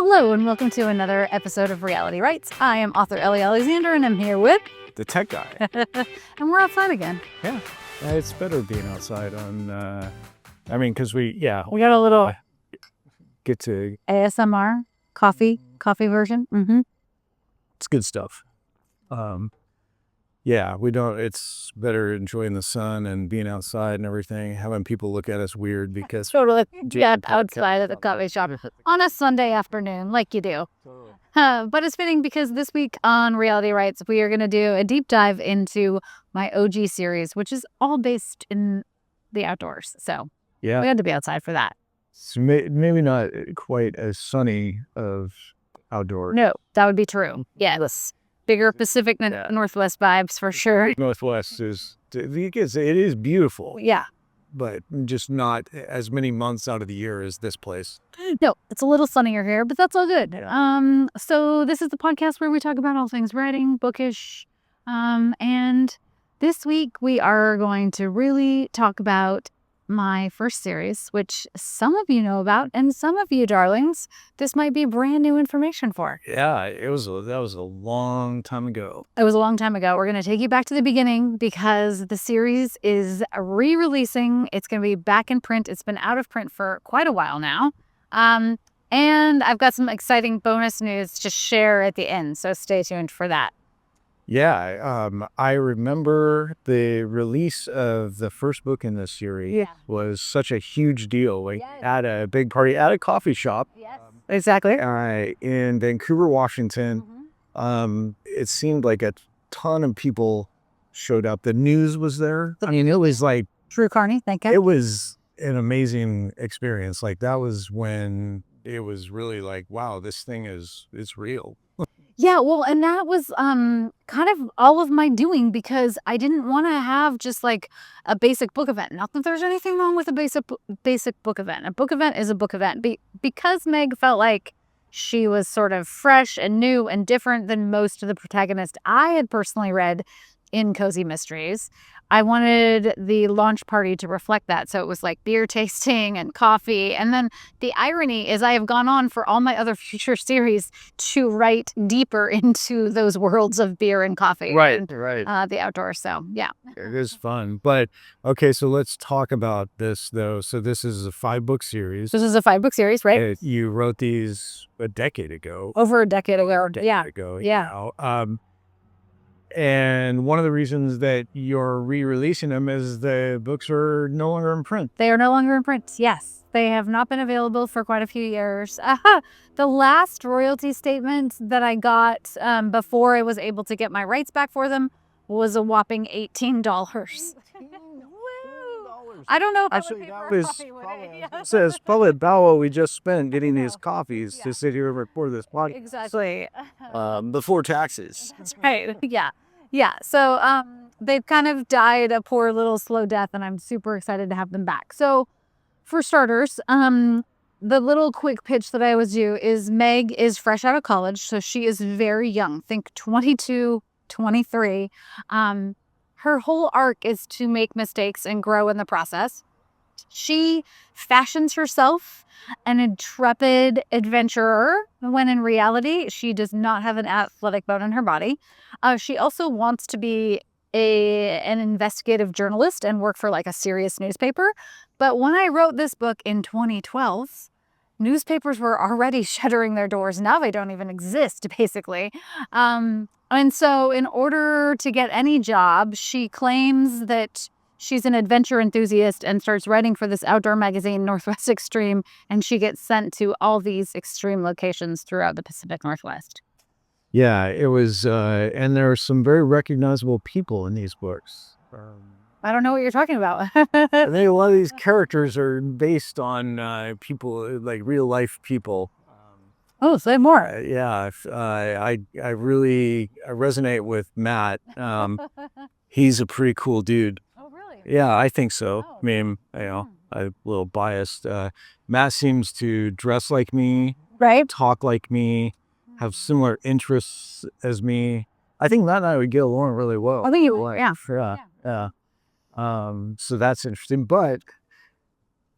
Hello and welcome to another episode of Reality Rights. I am author Ellie Alexander and I'm here with... the tech guy. And we're outside again. Yeah, it's better being outside on, because we got a little get to... ASMR coffee version. Mm-hmm. It's good stuff. It's better enjoying the sun and being outside and everything, having people look at us weird because... Totally. Outside at the coffee shop on a Sunday afternoon, like you do. Totally. But it's fitting because this week on Reality Rights, we are going to do a deep dive into my OG series, which is all based in the outdoors. So we had to be outside for that. So maybe not quite as sunny of outdoors. No, that would be true. Yes. Bigger Pacific Northwest vibes for sure. Northwest it is beautiful. Yeah. But just not as many months out of the year as this place. No, it's a little sunnier here, but that's all good. So this is the podcast where we talk about all things writing, bookish. And this week we are going to really talk about my first series, which some of you know about, and some of you, darlings, this might be brand new information for. Yeah, that was a long time ago. It was a long time ago. We're going to take you back to the beginning because the series is re-releasing. It's going to be back in print. It's been out of print for quite a while now. And I've got some exciting bonus news to share at the end, so stay tuned for that. Yeah, I remember the release of the first book in this series was such a huge deal. Like at a big party at a coffee shop. Yes, exactly. In Vancouver, Washington. Mm-hmm. It seemed like a ton of people showed up. The news was there. I mean, it was like Drew Carney, thank you. It was an amazing experience. Like that was when it was really like, wow, this thing it's real. Yeah, well, and that was kind of all of my doing because I didn't want to have just like a basic book event. Not that there's anything wrong with a basic book event. A book event is a book event. Because Meg felt like she was sort of fresh and new and different than most of the protagonists I had personally read in Cozy Mysteries. I wanted the launch party to reflect that. So it was like beer tasting and coffee. And then the irony is I have gone on for all my other future series to write deeper into those worlds of beer and coffee. Right. The outdoors. So, yeah. It is fun. But, okay, so let's talk about this, though. So this is a 5-book series. This is a 5-book series, right? You wrote these a decade ago. Over a decade ago. Yeah. And one of the reasons that you're re-releasing them is the books are no longer in print. They are no longer in print, yes. They have not been available for quite a few years. The last royalty statement that I got before I was able to get my rights back for them was a whopping $18. I don't know if actually that was says probably about what we just spent getting these coffees to sit here and record this podcast. Exactly. Before taxes. That's right. Yeah. So they've kind of died a poor little slow death, and I'm super excited to have them back. So for starters, the little quick pitch that I always do is Meg is fresh out of college, so she is very young. Think 22, 23. Her whole arc is to make mistakes and grow in the process. She fashions herself an intrepid adventurer when in reality, she does not have an athletic bone in her body. She also wants to be an investigative journalist and work for like a serious newspaper. But when I wrote this book in 2012, newspapers were already shuttering their doors. Now they don't even exist, basically. And so in order to get any job, she claims that she's an adventure enthusiast and starts writing for this outdoor magazine, Northwest Extreme, and she gets sent to all these extreme locations throughout the Pacific Northwest. Yeah, it was, and there are some very recognizable people in these books. I don't know what you're talking about. I think a lot of these characters are based on people, like real life people. Oh, say more. I really resonate with Matt. He's a pretty cool dude. Oh, really? Yeah, I think so. Oh. I mean, I'm a little biased. Matt seems to dress like me, right? Talk like me, have similar interests as me. I think Matt and I would get along really well. I think you would, yeah. So that's interesting. But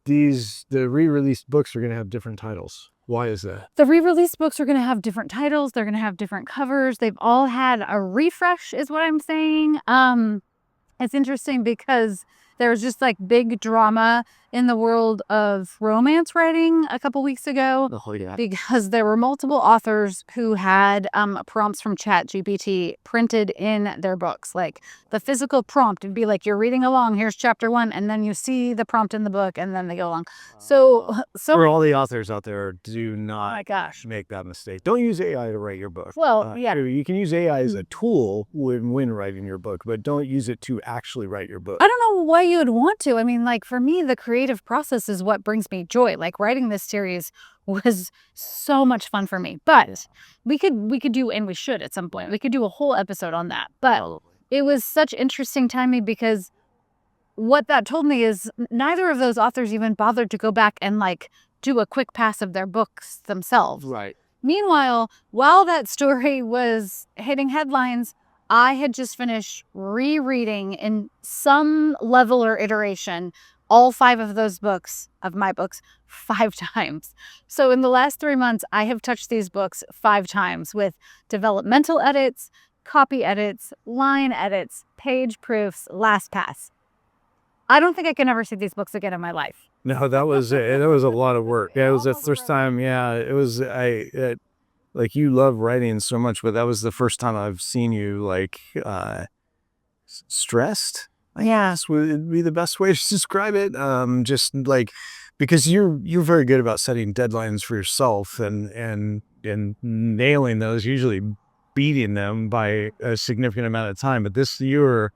the re-released books are going to have different titles. Why is that? The re-release books are going to have different titles. They're going to have different covers. They've all had a refresh, is what I'm saying. It's interesting because there was just like big drama in the world of romance writing a couple weeks ago. Oh, yeah. Because there were multiple authors who had prompts from ChatGPT printed in their books. Like the physical prompt would be like, you're reading along, here's chapter 1, and then you see the prompt in the book, and then they go along. So for all the authors out there, do not oh my gosh. make that mistake. Don't use AI to write your book. Well, yeah. You can use AI as a tool when writing your book, but don't use it to actually write your book. I don't know why you would want to. I mean, like for me, the creative process is what brings me joy. Like writing this series was so much fun for me. But we could do, and we should at some point, we could do a whole episode on that. But it was such interesting timing because what that told me is neither of those authors even bothered to go back and like do a quick pass of their books themselves. Right. Meanwhile, while that story was hitting headlines, I had just finished rereading in some level or iteration all 5 of those books, of my books, 5 times. So in the last 3 months, I have touched these books 5 times with developmental edits, copy edits, line edits, page proofs, last pass. I don't think I can ever see these books again in my life. No, that was a lot of work. Yeah, it was the first time. Yeah, it was. Like you love writing so much, but that was the first time I've seen you like stressed. Yes, would be the best way to describe it. Just like because you're very good about setting deadlines for yourself and nailing those, usually beating them by a significant amount of time. But this, you're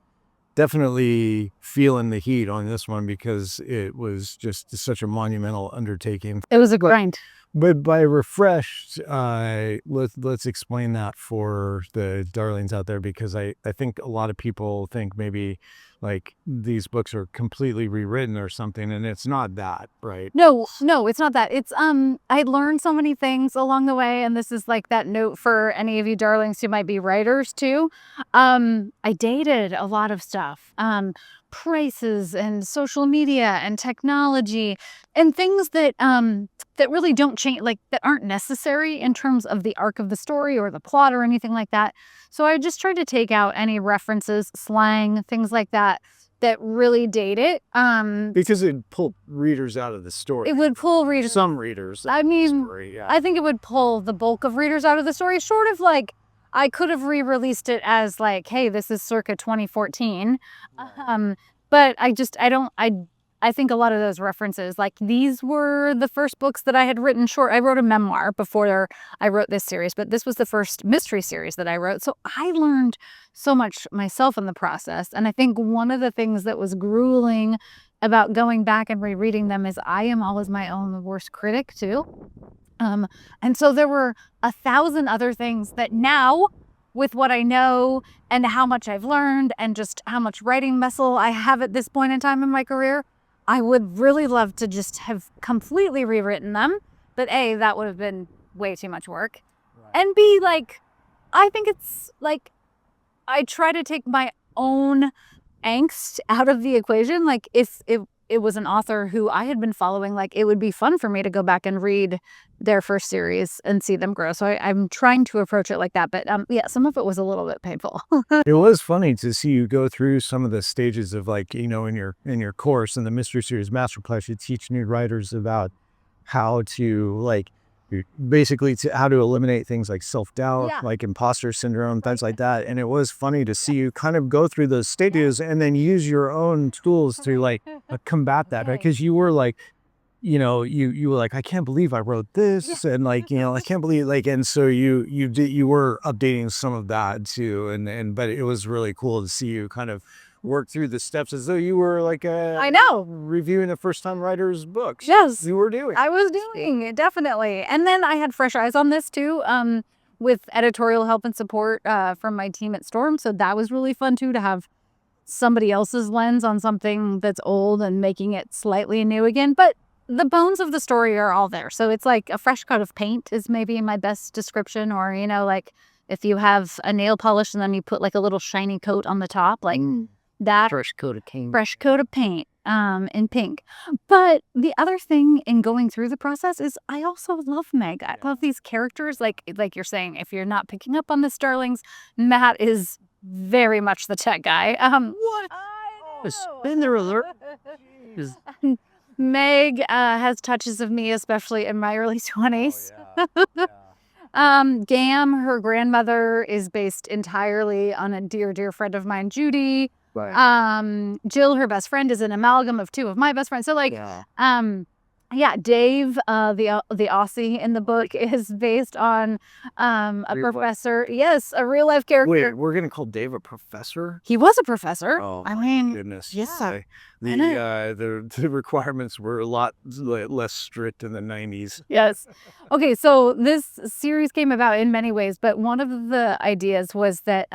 definitely feeling the heat on this one because it was just such a monumental undertaking. It was a grind. But by refreshed, let's explain that for the darlings out there, because I think a lot of people think maybe like these books are completely rewritten or something, and it's not that, right? No, it's not that. It's I learned so many things along the way, and this is like that note for any of you darlings who might be writers too. I dated a lot of stuff. Prices and social media and technology and things that that really don't change, like that aren't necessary in terms of the arc of the story or the plot or anything like that. So I just tried to take out any references, slang, things like that that really date it. Because it'd pull readers out of the story. It would pull readers. Some readers. I mean, story, yeah. I think it would pull the bulk of readers out of the story, short of like I could have re-released it as like, hey, this is circa 2014. But I think a lot of those references, like these were the first books that I had written short. I wrote a memoir before I wrote this series, but this was the first mystery series that I wrote. So I learned so much myself in the process. And I think one of the things that was grueling about going back and rereading them is I am always my own worst critic too. And so there were 1,000 other things that now, with what I know and how much I've learned and just how much writing muscle I have at this point in time in my career, I would really love to just have completely rewritten them. But A, that would have been way too much work. Right. And B, like, I think it's like, I try to take my own angst out of the equation. Like if it was an author who I had been following, like it would be fun for me to go back and read their first series and see them grow. So I'm trying to approach it like that. But yeah, some of it was a little bit painful. It was funny to see you go through some of the stages of like, you know, in your course in the Mystery Series Masterclass, you teach new writers about how to like, basically to how to eliminate things like self-doubt, like imposter syndrome, things like that. And it was funny to see you kind of go through those stages and then use your own tools to like combat that, right? Because you were like, you know, you were like, I can't believe I wrote this, and like, you know, I can't believe like, and so you were updating some of that too, and but it was really cool to see you kind of work through the steps as though you were like I know, reviewing a first-time writer's books. Yes, you were doing. I was doing it, definitely. And then I had fresh eyes on this too, with editorial help and support from my team at Storm. So that was really fun too, to have somebody else's lens on something that's old and making it slightly new again. But the bones of the story are all there. So it's like a fresh coat of paint is maybe my best description, or, you know, like if you have a nail polish and then you put like a little shiny coat on the top, like That Fresh coat of paint. fresh coat of paint in pink. But the other thing in going through the process is I also love Meg. I love these characters. Like you're saying, if you're not picking up on this, darlings, Matt is very much the tech guy. What? Spinner alert. Meg has touches of me, especially in my early 20s. Gam, her grandmother, is based entirely on a dear, dear friend of mine, Judy. Right. Jill, her best friend, is an amalgam of two of my best friends. So Dave, the Aussie in the book, is based on a professor. Yes, a real life character. Wait, we're gonna call Dave a professor? He was a professor. Oh, I mean, goodness. yeah. The requirements were a lot less strict in the 90s. Yes. Okay, so this series came about in many ways, but one of the ideas was that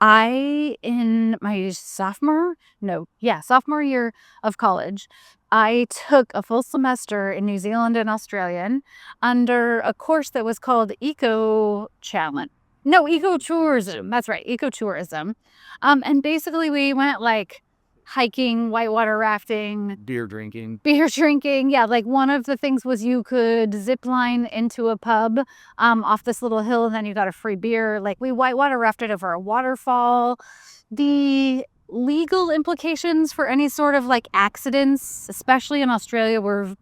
I, in my sophomore year of college, I took a full semester in New Zealand and Australian under a course that was called Ecotourism. That's right, ecotourism. And basically we went like hiking, whitewater rafting, Beer drinking. Yeah, like one of the things was you could zip line into a pub off this little hill, and then you got a free beer. Like we whitewater rafted over a waterfall. The legal implications for any sort of like accidents, especially in Australia, were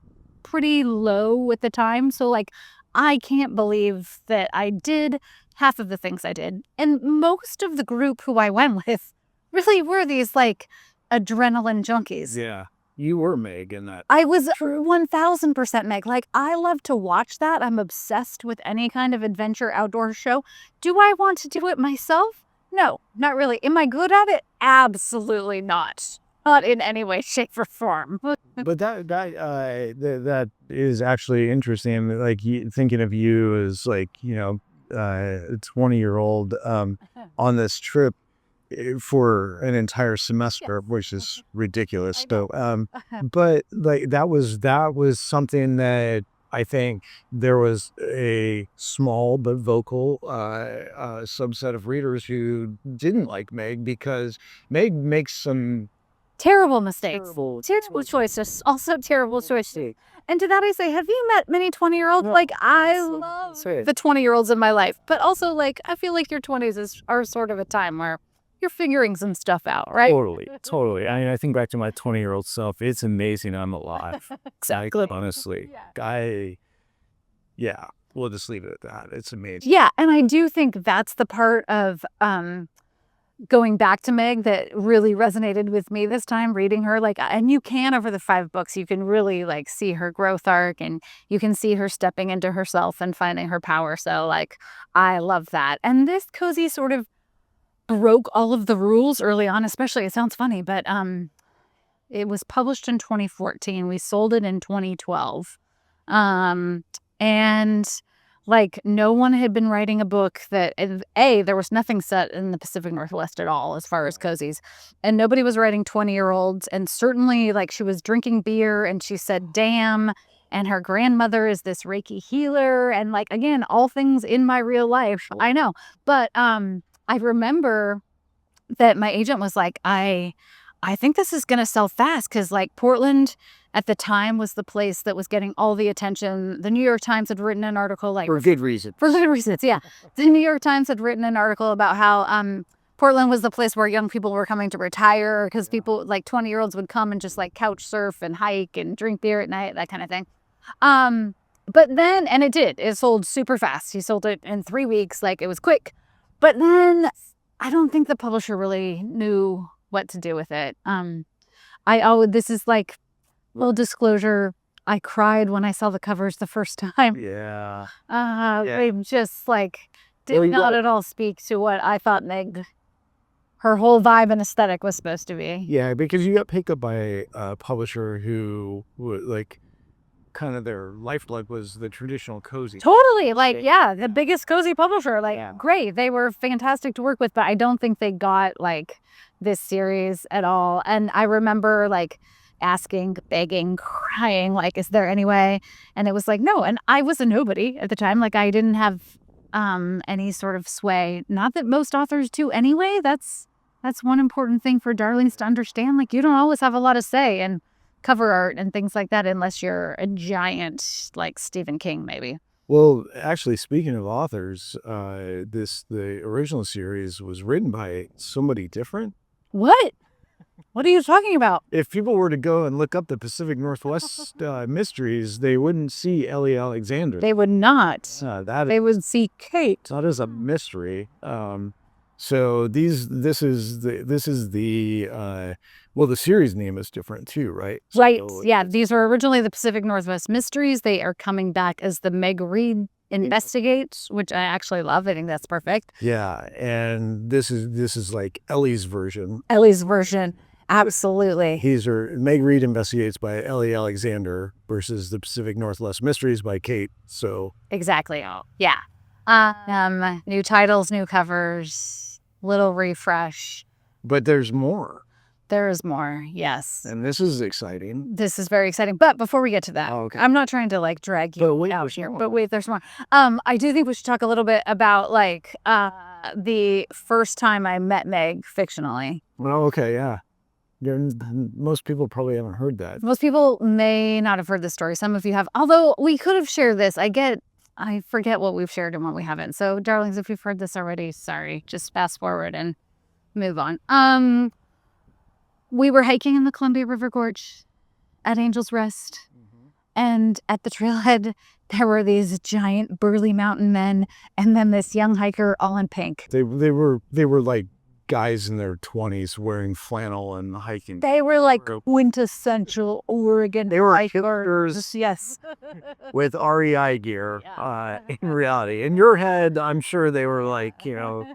pretty low at the time. So like I can't believe that I did half of the things I did. And most of the group who I went with really were these like adrenaline junkies. Yeah. You were Meg in that. I was 1000% Meg. Like, I love to watch that. I'm obsessed with any kind of adventure outdoor show. Do I want to do it myself? No, not really. Am I good at it? Absolutely not. Not in any way, shape, or form. But that is actually interesting. Like thinking of you as like, a 20-year-old on this trip for an entire semester, which is ridiculous. So, but like that was something that I think there was a small but vocal subset of readers who didn't like Meg because Meg makes some terrible mistakes. Terrible choices. Also terrible choices. And to that I say, have you met many 20-year-olds? Like, I love the 20-year-olds in my life. But also, like, I feel like your 20s are sort of a time where you're figuring some stuff out, right? Totally. I mean, I think back to my 20-year-old self. It's amazing I'm alive. Exactly. Honestly. We'll just leave it at that. It's amazing. Yeah, and I do think that's the part of going back to Meg that really resonated with me this time, reading her. Like, and you can, over the 5 books, you can really like see her growth arc, and you can see her stepping into herself and finding her power. So like, I love that. And this cozy sort of broke all of the rules early on, especially, it sounds funny, but it was published in 2014. We sold it in 2012. And like, no one had been writing a book that, there was nothing set in the Pacific Northwest at all as far as cozies. And nobody was writing 20-year-olds. And certainly, like, she was drinking beer and she said, damn. And her grandmother is this Reiki healer. And like, again, all things in my real life. I know. But I remember that my agent was like, I think this is going to sell fast, because like Portland at the time was the place that was getting all the attention. The New York Times had written an article like... For good reason. For good reasons, yeah. The New York Times had written an article about how Portland was the place where young people were coming to retire, because people, like 20-year-olds would come and just like couch surf and hike and drink beer at night, that kind of thing. But then, and it sold super fast. He sold it in 3 weeks, like it was quick. But then I don't think the publisher really knew what to do with it. This is like, little disclosure, I cried when I saw the covers the first time. Yeah. They just like did not at all speak to what I thought Meg, her whole vibe and aesthetic was supposed to be. Yeah, because you got picked up by a publisher who would like, kind of their lifeblood was the traditional cozy. Totally. Like, yeah, the biggest cozy publisher. Like, great. They were fantastic to work with, but I don't think they got like this series at all. And I remember like asking, begging, crying, like, is there any way? And it was like, no. And I was a nobody at the time. Like, I didn't have any sort of sway. Not that most authors do anyway. That's That's one important thing for darlings to understand. Like, you don't always have a lot of say in cover art and things like that unless you're a giant like Stephen King, maybe. Well, actually, speaking of authors, the original series was written by somebody different. What? What are you talking about? If people were to go and look up the Pacific Northwest mysteries, they wouldn't see Ellie Alexander. They would not. They would see Kate. That is a mystery. So this is the well, the series name is different too, right? Right. So Yeah. These were originally the Pacific Northwest Mysteries. They are coming back as the Meg Reed Investigates, which I actually love. I think that's perfect. yeah, and this is like Ellie's version. Ellie's version. Absolutely. Meg Reed Investigates by Ellie Alexander versus the Pacific Northwest Mysteries by Kate. So Exactly. Yeah. New titles, new covers, little refresh. but there's more, There is more. Yes. and this is exciting. This is very exciting. But before we get to that, Oh, okay. I'm not trying to like drag you But wait, out there's here. more. But wait, there's more. I do think we should talk a little bit about like the first time I met Meg fictionally. Well, okay, yeah. Most people probably haven't heard that. Most people may not have heard this story. Some of you have. Although we could have shared this. I forget what we've shared and what we haven't. So, darlings, if you've heard this already, sorry. Just fast forward and move on. We were hiking in the Columbia River Gorge at Angel's Rest. And at the trailhead, there were these giant burly mountain men and then this young hiker all in pink. They were like guys in their 20s wearing flannel and hiking. They were like quintessential Oregon They were hikers. hipsters. Yes. With REI gear, in reality. In your head, I'm sure they were like,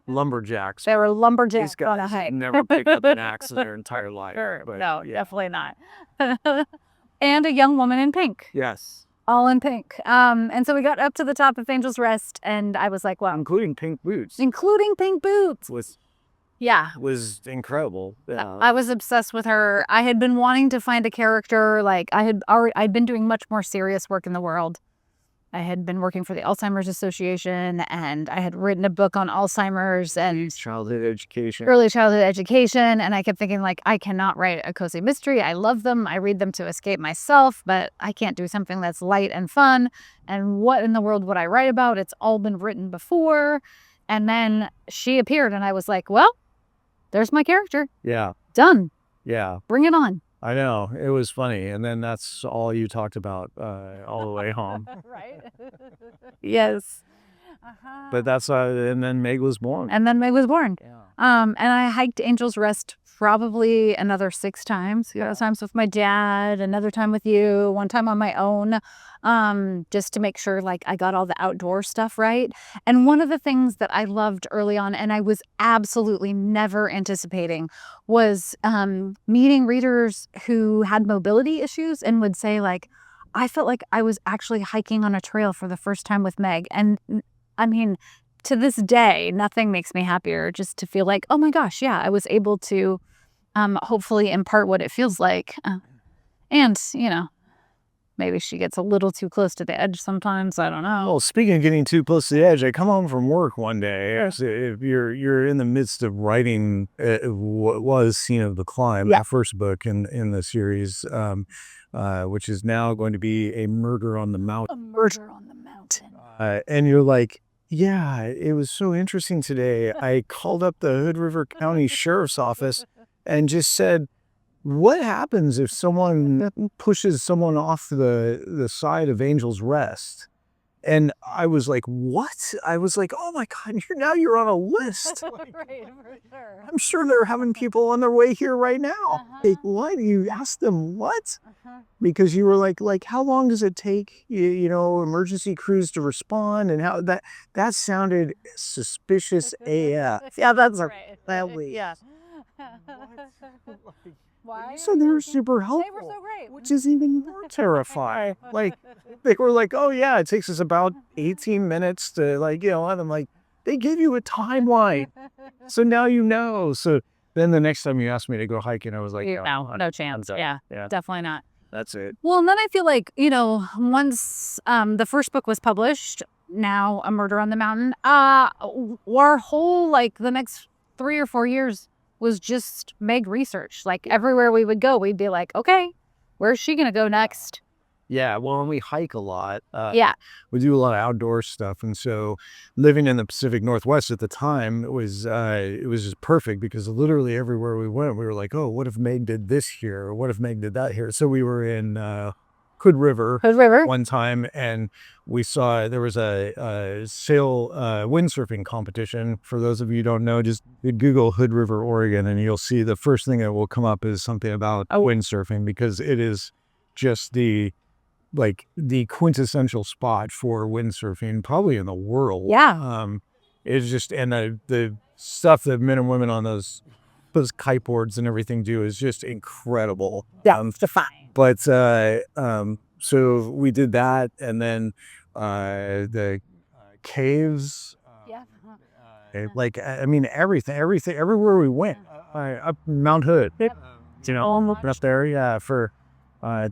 lumberjacks. They were lumberjacks These on a guys hike. never picked up an axe in their entire life. Sure. But, No, yeah. definitely not. And a young woman in pink. Yes. All in pink. And so we got up to the top of Angel's Rest and I was like, wow. Including pink boots. Including pink boots. Was incredible. I was obsessed with her. I had been wanting to find a character. Like I'd been doing much more serious work in the world. I had been working for the Alzheimer's Association and I had written a book on Alzheimer's and childhood education. early childhood education. And I kept thinking like, I cannot write a cozy mystery. I love them. I read them to escape myself, but I can't do something that's light and fun. And what in the world would I write about? It's all been written before. And then she appeared and I was like, well, there's my character. Yeah. Done. Yeah. Bring it on. I know. It was funny. And then that's all you talked about all the way home. Right? Yes. But that's and then Meg was born. And then Meg was born. Yeah. And I hiked Angel's Rest probably another 6 times. Times with my dad, another time with you, one time on my own, just to make sure like I got all the outdoor stuff right. And one of the things that I loved early on, and I was absolutely never anticipating, was meeting readers who had mobility issues and would say like, I felt like I was actually hiking on a trail for the first time with Meg. And I mean, to this day, nothing makes me happier just to feel like, oh my gosh, yeah, I was able to hopefully impart what it feels like. And, maybe she gets a little too close to the edge sometimes. I don't know. Well, speaking of getting too close to the edge, I come home from work one day. So if you're in the midst of writing what was Scene of the Climb, the first book in the series, which is now going to be A Murder on the Mountain. A Murder on the Mountain. And you're like, yeah, it was so interesting today. I called up the Hood River County Sheriff's Office and just said, what happens if someone pushes someone off the side of Angel's Rest? And I was like, what? I was like, oh my God, you're on a list. Right, for sure. I'm sure they're having people on their way here right now. Like, what? You asked them what? Because you were like, how long does it take, emergency crews to respond? And how that sounded suspicious AF. Yeah, that's right. family. Yeah. Why? So they were super helpful. They were so great. Which is even more terrifying. Like, they were like, oh yeah, it takes us about 18 minutes to and I'm like, they give you a timeline. So now you know. So then the next time you asked me to go hiking, I was like, no chance. Yeah, definitely not. That's it. Well, and then I feel like, once the first book was published, now A Murder on the Mountain, our whole, the next 3 or 4 years was just Meg research. Like everywhere we would go, we'd be like, okay, where's she going to go next? Yeah, well, and we hike a lot. Yeah. We do a lot of outdoor stuff, and so living in the Pacific Northwest at the time it was just perfect because literally everywhere we went, we were like, oh, what if Meg did this here, or what if Meg did that here? So we were in Hood River one time, and we saw there was a sail windsurfing competition. For those of you who don't know, just Google Hood River, Oregon, and you'll see the first thing that will come up is something about windsurfing, because it is just the quintessential spot for windsurfing probably in the world. Yeah. It's just, and the stuff that men and women on those kiteboards and everything do is just incredible. Yeah, fine. But so we did that, and then the caves. Like, I mean, everything, everywhere we went, up Mount Hood, up there, for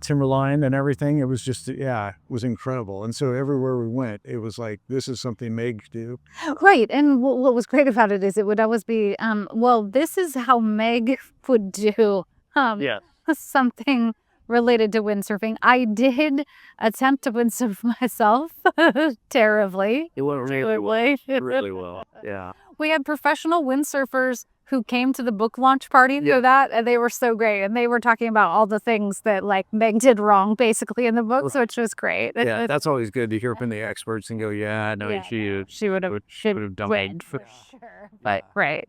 Timberline and everything. It was just, it was incredible. And so everywhere we went, it was like, this is something Meg do. Right. And what was great about it is it would always be, well, this is how Meg would do something related to windsurfing. I did attempt to windsurf myself terribly. It went really well. Yeah. We had professional windsurfers who came to the book launch party for that, and they were so great. And they were talking about all the things that like Meg did wrong basically in the book, which was great. Yeah, that's always good to hear from the experts and go, no, she would have done it for sure. But right.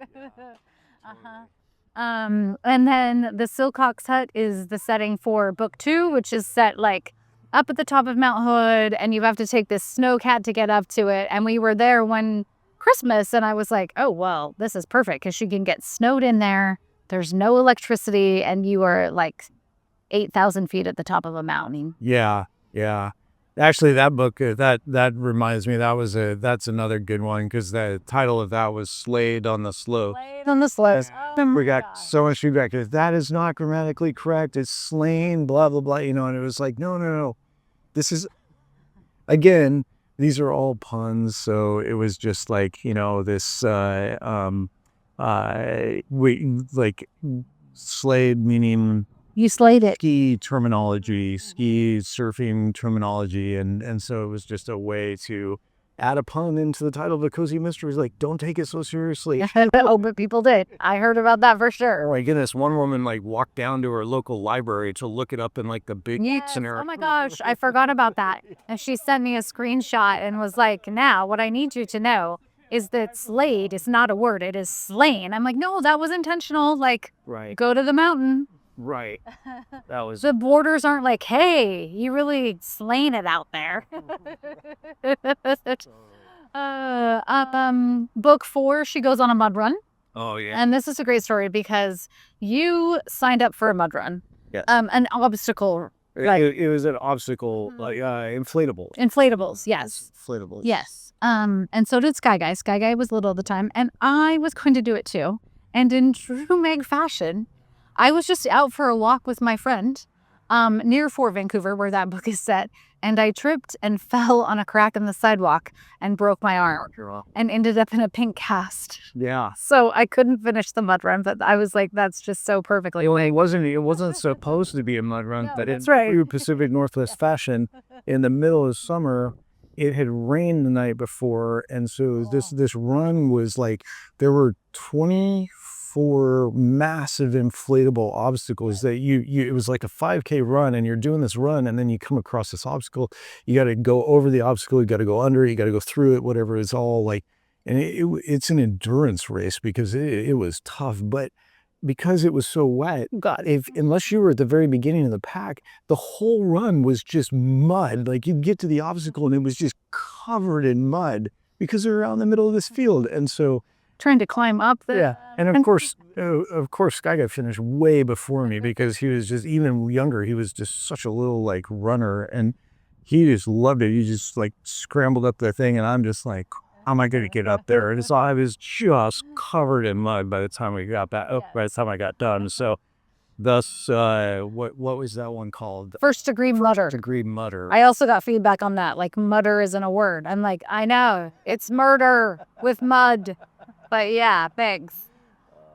And then the Silcox Hut is the setting for book 2, which is set like up at the top of Mount Hood, and you have to take this snowcat to get up to it. And we were there one Christmas, and I was like, oh, well, this is perfect because you can get snowed in there. There's no electricity, and you are like 8,000 feet at the top of a mountain. Yeah. Actually, that book, that reminds me, that's another good one, because the title of that was Slayed on the Slope. Slayed on the Slope. We got so much feedback. That is not grammatically correct. It's slain, blah, blah, blah, and it was like, no. This is, again, these are all puns. So it was just like, this, slayed meaning... You slayed it. Ski terminology, ski surfing terminology, and so it was just a way to add a pun into the title of the Cozy Mysteries. Like, don't take it so seriously. Oh, but people did. I heard about that for sure. Oh my goodness, one woman walked down to her local library to look it up in the big scenario. Oh my gosh, I forgot about that. And she sent me a screenshot and was like, now what I need you to know is that slayed is not a word, it is slain. I'm like, no, that was intentional. Right. Go to the mountain. Right. That was... The borders aren't like, hey, you really slain it out there. Book 4, she goes on a mud run. Oh, yeah. And this is a great story because you signed up for a mud run. Yes. An obstacle. It was an obstacle, inflatable. Inflatables, yes. Inflatables. Yes. And so did Sky Guy. Sky Guy was little at the time. And I was going to do it too. And in true Meg fashion, I was just out for a walk with my friend near Fort Vancouver, where that book is set, and I tripped and fell on a crack in the sidewalk and broke my arm and ended up in a pink cast. Yeah. So I couldn't finish the mud run, but I was like, that's just so perfectly. It wasn't supposed to be a mud run, but in true Pacific Northwest fashion, in the middle of summer, it had rained the night before, and so this run was there were 24 massive inflatable obstacles that it was like a 5K run, and you're doing this run, and then you come across this obstacle. You got to go over the obstacle, you got to go under it, you got to go through it, whatever. It's all and it's an endurance race because it was tough, but because it was so wet, unless you were at the very beginning of the pack, the whole run was just mud. You'd get to the obstacle and it was just covered in mud because we were out in the middle of this field. And so trying to climb up the... Yeah. And of course, Sky Guy finished way before me because he was just even younger. He was just such a little runner, and he just loved it. He just scrambled up the thing, and I'm just like, how am I going to get up there? And I was just covered in mud by the time we got back. By the time I got done. So thus, what was that one called? First degree mudder. First degree mudder. I also got feedback on that. Mudder isn't a word. I'm like, I know. It's murder with mud. But yeah, thanks.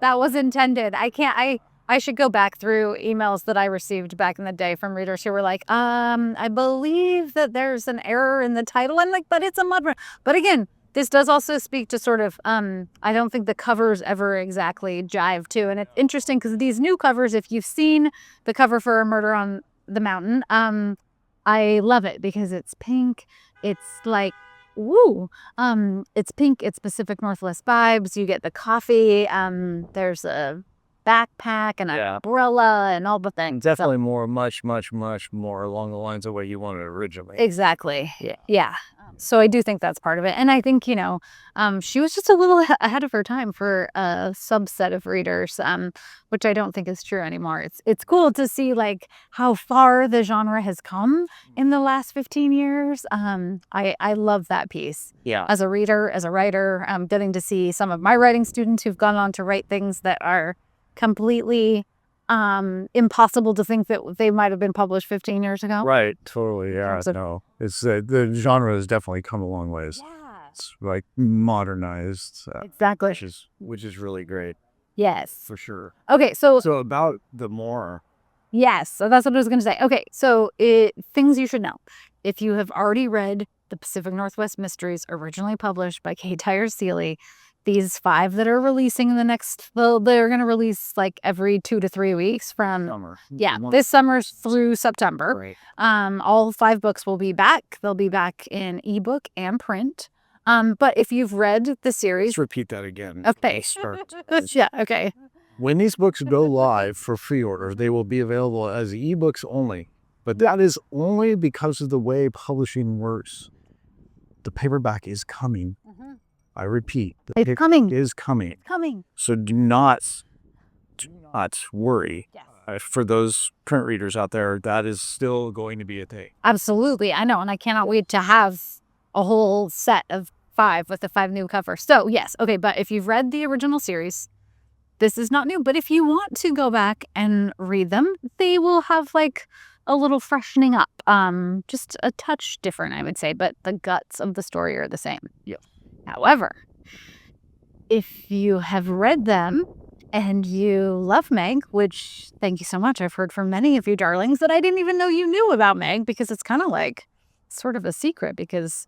That was intended. I should go back through emails that I received back in the day from readers who were like, I believe that there's an error in the title. I'm like, but it's a mud run. But again, this does also speak to sort of, I don't think the covers ever exactly jive to. And it's interesting because these new covers, if you've seen the cover for A Murder on the Mountain, I love it because it's pink. It's like, woo. It's pink. It's Pacific Northwest vibes. You get the coffee. There's a backpack and an umbrella and all the things. Definitely much more along the lines of what you wanted originally. Exactly. Yeah. So I do think that's part of it. And I think, you know, she was just a little ahead of her time for a subset of readers, which I don't think is true anymore. It's cool to see like how far the genre has come in the last 15 years. I love that piece. Yeah. As a reader, as a writer, I'm getting to see some of my writing students who've gone on to write things that are completely impossible to think that they might have been published 15 years ago. Right. Totally. Yeah. No, it's the genre has definitely come a long ways. Yeah. It's like modernized. Exactly. Which is really great. Yes. For sure. Okay. So about the more. Yes. So that's what I was going to say. Okay. So things you should know. If you have already read the Pacific Northwest Mysteries originally published by Kay Tyers Seeley, these 5 that are releasing in the next, well, they're going to release like every 2 to 3 weeks from Summer. this summer through September. Right. All 5 books will be back. They'll be back in ebook and print. But if you've read the series, Let's repeat that again. Okay. Yeah. Okay. When these books go live for pre-order, they will be available as ebooks only. But that is only because of the way publishing works. The paperback is coming. I repeat, the It's coming. is coming. It's coming. So do not worry. Yes. For those print readers out there, that is still going to be a thing. Absolutely. I know. And I cannot wait to have a whole set of 5 with the 5 new covers. So yes. Okay. But if you've read the original series, this is not new. But if you want to go back and read them, they will have like a little freshening up. Just a touch different, I would say. But the guts of the story are the same. Yeah. However, if you have read them and you love Meg, which thank you so much. I've heard from many of you darlings that I didn't even know you knew about Meg, because it's kind of like sort of a secret, because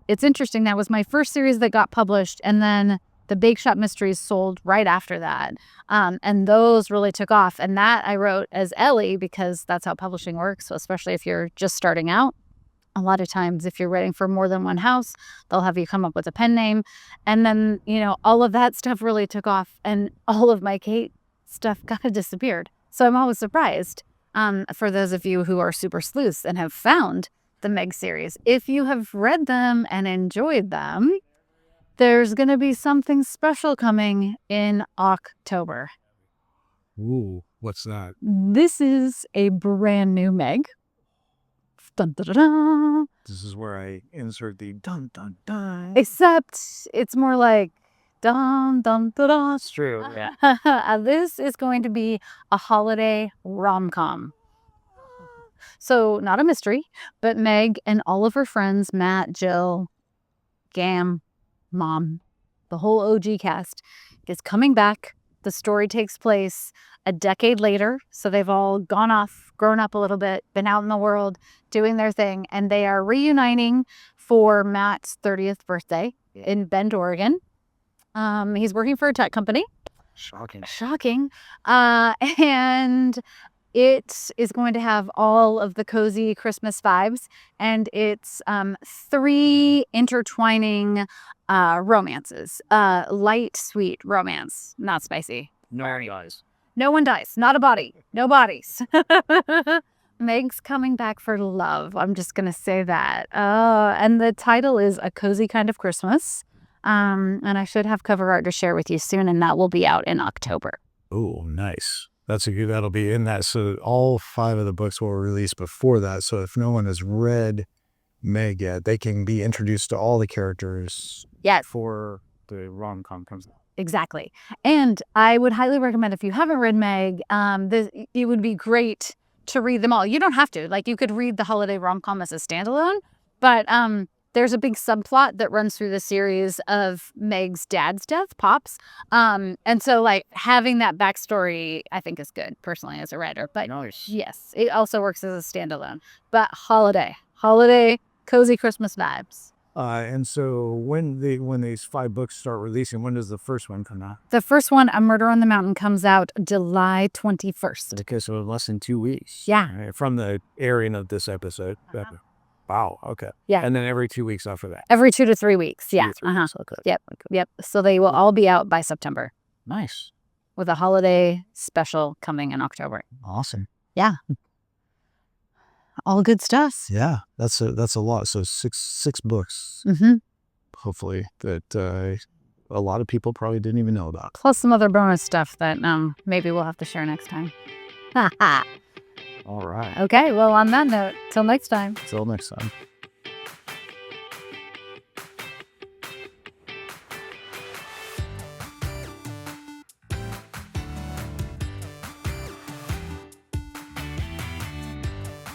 it's interesting. That was my first series that got published, and then the Bake Shop Mysteries sold right after that. And those really took off. And that I wrote as Ellie, because that's how publishing works. So especially if you're just starting out. A lot of times, if you're writing for more than one house, they'll have you come up with a pen name. And then, you know, all of that stuff really took off, and all of my Kate stuff kind of disappeared. So I'm always surprised. For those of you who are super sleuths and have found the Meg series, if you have read them and enjoyed them, there's going to be something special coming in October. Ooh, what's that? This is a brand new Meg. Dun, dun, dun, dun. This is where I insert the dun dun dun. Except it's more like dun dun dun dun. It's true. Yeah. This is going to be a holiday rom-com. So not a mystery, but Meg and all of her friends, Matt, Jill, Gam, Mom, the whole OG cast is coming back. The story takes place a decade later. So they've all gone off, grown up a little bit, been out in the world, doing their thing. And they are reuniting for Matt's 30th birthday in Bend, Oregon. He's working for a tech company. Shocking. And it is going to have all of the cozy Christmas vibes. And it's 3 intertwining romances. Light, sweet romance, not spicy. No one dies. No one dies. Not a body. No bodies. Meg's coming back for love. I'm just going to say that. And the title is A Cozy Kind of Christmas. And I should have cover art to share with you soon, and that will be out in October. Oh, nice. That'll be in that. So all 5 of the books will release before that. So if no one has read Meg yet, they can be introduced to all the characters. Yes. Before the rom-com comes out. Exactly. And I would highly recommend, if you haven't read Meg, it would be great to read them all. You don't have to. Like, you could read the holiday rom-com as a standalone, but there's a big subplot that runs through the series of Meg's dad's death, Pops. And so like having that backstory, I think is good personally as a writer. But yes, it also works as a standalone. But holiday, cozy Christmas vibes. And so when these 5 books start releasing, when does the first one come out? The first one, A Murder on the Mountain, comes out July 21st. Okay, so in less than 2 weeks. Yeah. Right, from the airing of this episode. Wow. Okay. Yeah. And then every 2 weeks after that. Every 2 to 3 weeks. Yeah. 2 to 3 weeks, okay. Yep. So they will all be out by September Nice. with a holiday special coming in October. Awesome. Yeah. All good stuff. Yeah, that's a lot. So six books, Mm-hmm. hopefully, that a lot of people probably didn't even know about. Plus some other bonus stuff that maybe we'll have to share next time. All right. Okay, well, on that note, till next time. Till next time.